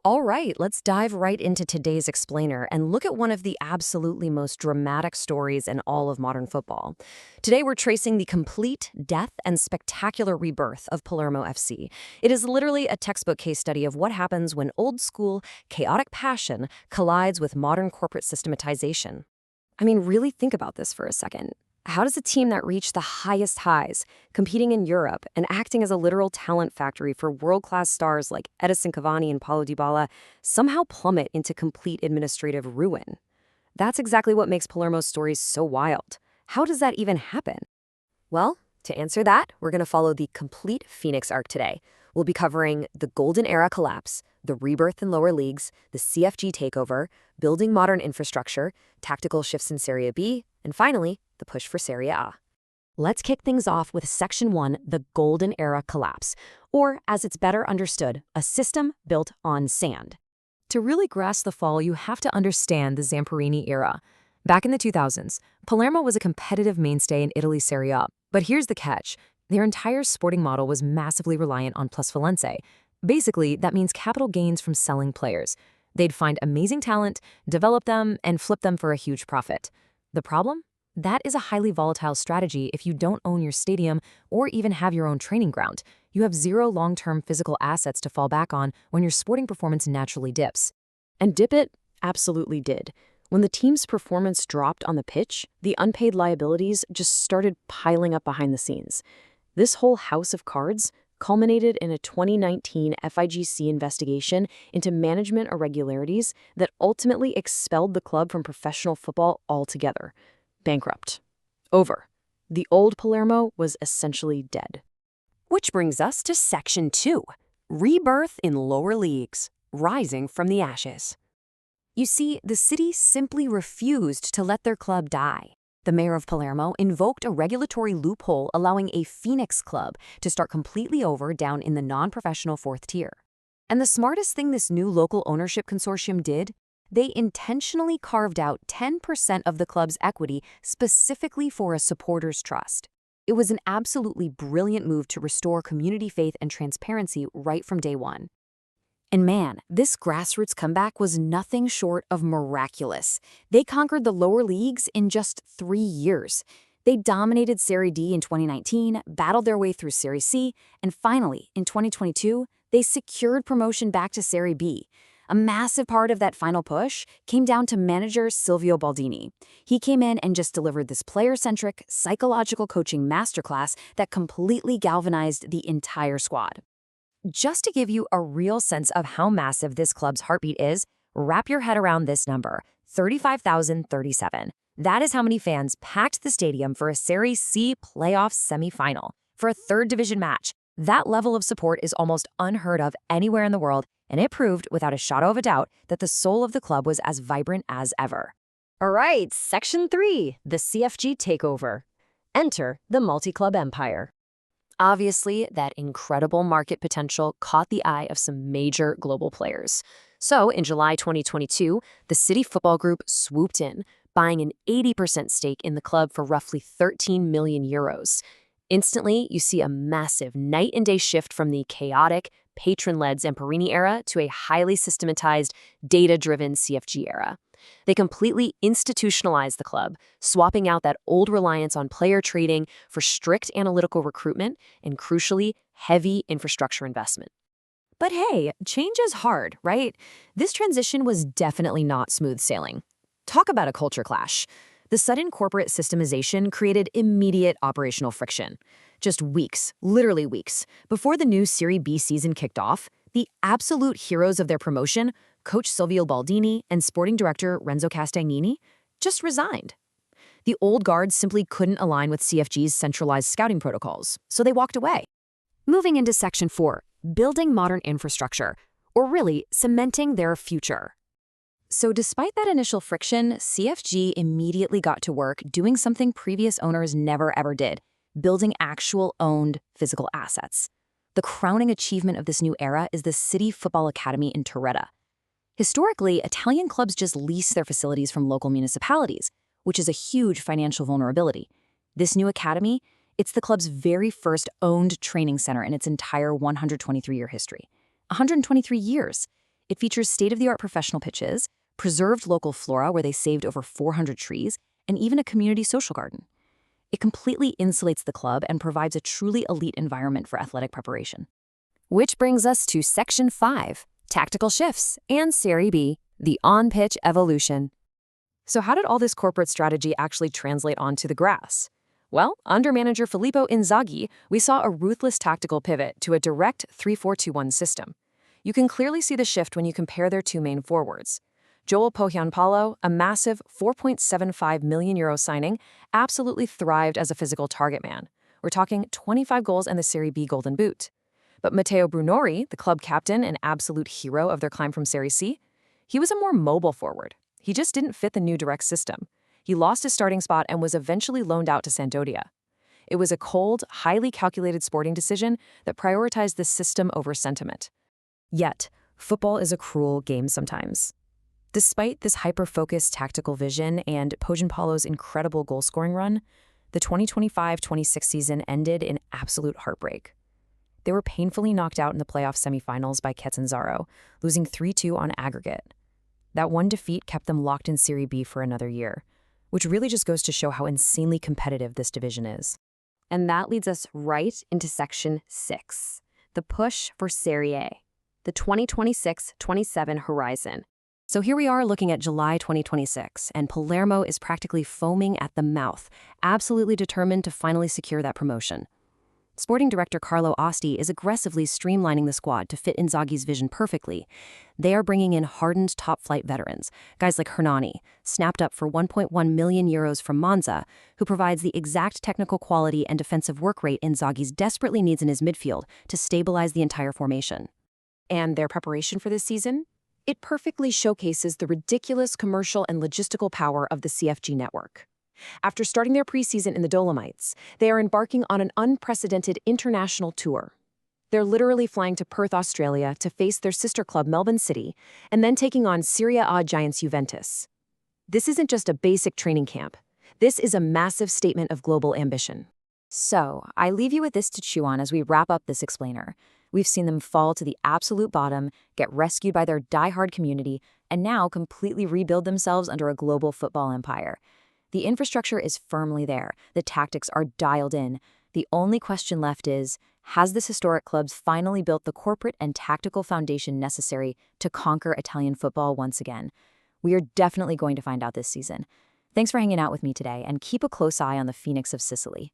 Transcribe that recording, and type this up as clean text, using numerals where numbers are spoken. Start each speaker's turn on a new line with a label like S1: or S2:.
S1: All right, let's dive right into today's explainer and look at one of the absolutely most dramatic stories in all of modern football. Today, we're tracing the complete death and spectacular rebirth of Palermo F.C. It is literally a textbook case study of what happens when old school, chaotic passion collides with modern corporate systematization. I mean, really think about this for a second. How does a team that reached the highest highs, competing in Europe and acting as a literal talent factory for world-class stars like Edinson Cavani and Paulo Dybala, somehow plummet into complete administrative ruin? That's exactly what makes Palermo's story so wild. How does that even happen? Well, to answer that, we're going to follow the complete Phoenix arc today. We'll be covering the Golden Era collapse, the rebirth in lower leagues, the CFG takeover, building modern infrastructure, tactical shifts in Serie B, and finally, the push for Serie A. Let's kick things off with Section 1, the Golden Era collapse, or as it's better understood, a system built on sand. To really grasp the fall, you have to understand the Zamparini era. Back in the 2000s, Palermo was a competitive mainstay in Italy's Serie A, but here's the catch. Their entire sporting model was massively reliant on plusvalenze. Basically, that means capital gains from selling players. They'd find amazing talent, develop them, and flip them for a huge profit. The problem? That is a highly volatile strategy if you don't own your stadium or even have your own training ground. You have zero long-term physical assets to fall back on when your sporting performance naturally dips. And dip it absolutely did. When the team's performance dropped on the pitch, the unpaid liabilities just started piling up behind the scenes. This whole house of cards culminated in a 2019 FIGC investigation into management irregularities that ultimately expelled the club from professional football altogether. Bankrupt. Over. The old Palermo was essentially dead. Which brings us to Section 2, rebirth in lower leagues, rising from the ashes. You see, the city simply refused to let their club die. The mayor of Palermo invoked a regulatory loophole allowing a Phoenix club to start completely over down in the non-professional fourth tier. And the smartest thing this new local ownership consortium did? They intentionally carved out 10% of the club's equity specifically for a supporters' trust. It was an absolutely brilliant move to restore community faith and transparency right from day one. And man, this grassroots comeback was nothing short of miraculous. They conquered the lower leagues in just 3 years. They dominated Serie D in 2019, battled their way through Serie C, and finally, in 2022, they secured promotion back to Serie B. A massive part of that final push came down to manager Silvio Baldini. He came in and just delivered this player-centric, psychological coaching masterclass that completely galvanized the entire squad. Just to give you a real sense of how massive this club's heartbeat is, wrap your head around this number, 35,037. That is how many fans packed the stadium for a Serie C playoff semifinal. For a third division match, that level of support is almost unheard of anywhere in the world, and it proved without a shadow of a doubt that the soul of the club was as vibrant as ever. All right, Section 3, the CFG takeover. Enter the multi-club empire. Obviously, that incredible market potential caught the eye of some major global players. So, in July 2022, the City Football Group swooped in, buying an 80% stake in the club for roughly 13 million euros. Instantly, you see a massive night and day shift from the chaotic, patron-led Zamparini era to a highly systematized, data-driven CFG era. They completely institutionalized the club, swapping out that old reliance on player trading for strict analytical recruitment and, crucially, heavy infrastructure investment. But hey, change is hard, right? This transition was definitely not smooth sailing. Talk about a culture clash. The sudden corporate systemization created immediate operational friction. Just weeks, literally weeks, before the new Serie B season kicked off, the absolute heroes of their promotion, Coach Silvio Baldini and sporting director Renzo Castagnini, just resigned. The old guard simply couldn't align with CFG's centralized scouting protocols, so they walked away. Moving into Section 4, building modern infrastructure, or really cementing their future. So despite that initial friction, CFG immediately got to work doing something previous owners never ever did, building actual owned physical assets. The crowning achievement of this new era is the City Football Academy in Torretta. Historically, Italian clubs just lease their facilities from local municipalities, which is a huge financial vulnerability. This new academy, it's the club's very first owned training center in its entire 123-year history. 123 years. It features state-of-the-art professional pitches, preserved local flora where they saved over 400 trees, and even a community social garden. It completely insulates the club and provides a truly elite environment for athletic preparation. Which brings us to Section 5, Tactical Shifts, and Serie B, the on-pitch evolution. So how did all this corporate strategy actually translate onto the grass? Well, under manager Filippo Inzaghi, we saw a ruthless tactical pivot to a direct 3-4-2-1 system. You can clearly see the shift when you compare their two main forwards. Joel Paulo, a massive €4.75 million signing, absolutely thrived as a physical target man. We're talking 25 goals and the Serie B Golden Boot. But Matteo Brunori, the club captain and absolute hero of their climb from Serie C, he was a more mobile forward. He just didn't fit the new direct system. He lost his starting spot and was eventually loaned out to Sampdoria. It was a cold, highly calculated sporting decision that prioritized the system over sentiment. Yet, football is a cruel game sometimes. Despite this hyper-focused tactical vision and Paulo's incredible goal-scoring run, the 2025-26 season ended in absolute heartbreak. They were painfully knocked out in the playoff semifinals by Catanzaro, losing 3-2 on aggregate. That one defeat kept them locked in Serie B for another year, which really just goes to show how insanely competitive this division is. And that leads us right into Section 6, the push for Serie A, the 2026-27 horizon. So here we are looking at July 2026, and Palermo is practically foaming at the mouth, absolutely determined to finally secure that promotion. Sporting director Carlo Asti is aggressively streamlining the squad to fit Inzaghi's vision perfectly. They are bringing in hardened top-flight veterans, guys like Hernani, snapped up for €1.1 million from Monza, who provides the exact technical quality and defensive work rate Inzaghi's desperately needs in his midfield to stabilize the entire formation. And their preparation for this season? It perfectly showcases the ridiculous commercial and logistical power of the CFG network. After starting their preseason in the Dolomites, they are embarking on an unprecedented international tour. They're literally flying to Perth, Australia to face their sister club Melbourne City, and then taking on Serie A giants Juventus. This isn't just a basic training camp. This is a massive statement of global ambition. So, I leave you with this to chew on as we wrap up this explainer. We've seen them fall to the absolute bottom, get rescued by their die-hard community, and now completely rebuild themselves under a global football empire. The infrastructure is firmly there. The tactics are dialed in. The only question left is, has this historic club finally built the corporate and tactical foundation necessary to conquer Italian football once again? We are definitely going to find out this season. Thanks for hanging out with me today, and keep a close eye on the Phoenix of Sicily.